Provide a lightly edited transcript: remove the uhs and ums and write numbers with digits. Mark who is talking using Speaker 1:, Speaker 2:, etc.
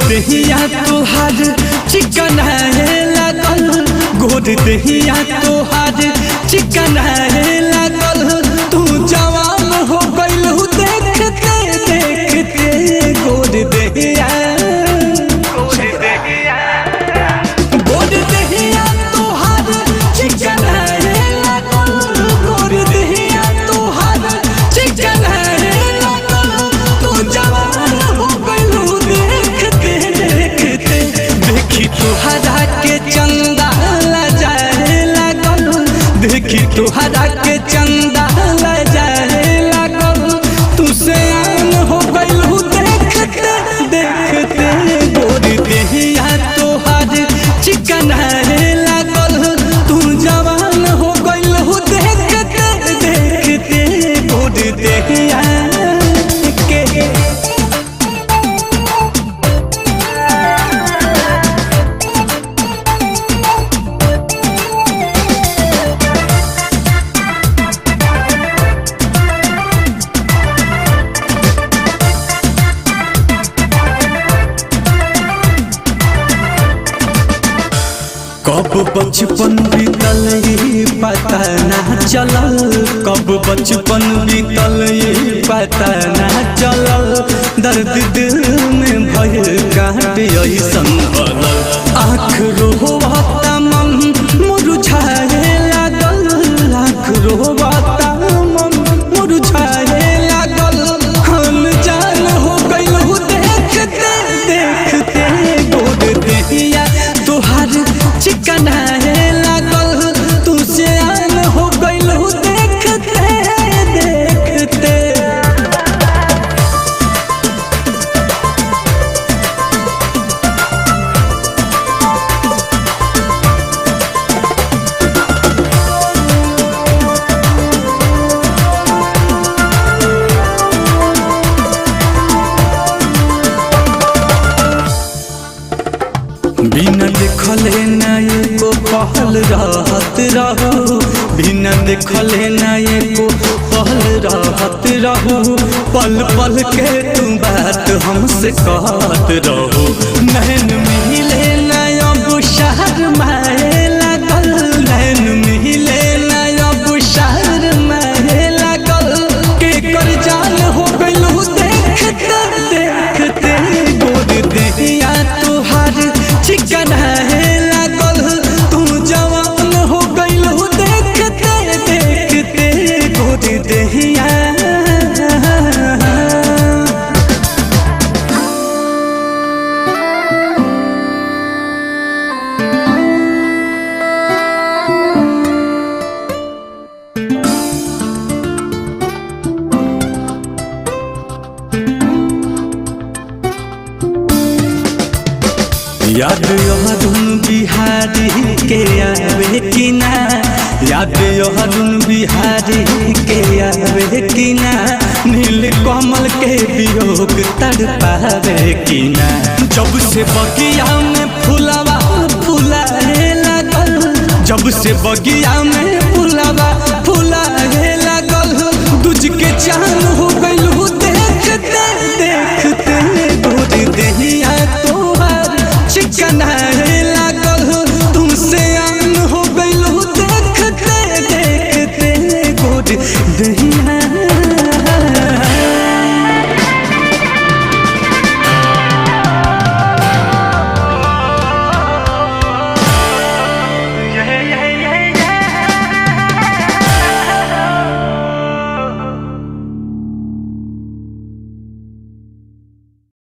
Speaker 1: दहिया तोहार चिकन है लागल, गोद दहिया तोहार चिकन है लागल। तू जवान हो गइल देखते देखते गोद दहिया तोहार चिकन है लागल, गोद दहिया तोहार चिकन है लागल। तू जवान हो गइल देखी तुहरा के चंदा लजाए लागल, देखी तुहरा के चंदा लजाए लागल। तू सयान हो गइल देखते देखते गोरी देहिया तोहार चिकन है लागल। तू जवान हो गइल देखते देखते गोरी देहिया के कब बचपन बीतल ये पता ना चलल, कब बचपन बीतल ये पता ना चलल। दर्द दिल में भय काट ऐसन भरल, आँख रोवाता मन मुरझाए लागल, आँख रोवाता मन मुरझाए लागल। हम जान हो गइल देखते देखते गोद देहिया तोहार चिकन है लागल। तू सयान हो गइल देखते देखते। बिना देखले ना एको पहल रहत रहू, बिना देखले ना एको पहल रहत रहू। पल पल के तू बात हमसे कहत रहू, नैन मिले ना अब शहर माए लागल, नैन मिले ना अब शहर माए लागल। के कर जान हो गइल देखते देखते गोद देहिया तोहार चिकन है लागल। तू जवान हो गइल देखते देखते गोद देहिया याद यहदुन बिहारी के आवे कि ना, याद यहदुन बिहारी के आवे कि ना। नील कमल के वियोग तड़पावे कि ना। जब से बगिया में फुलवा फुलाए लागल, जब से बगिया में फुलवा फुलाए लागल। दूज के चांद हो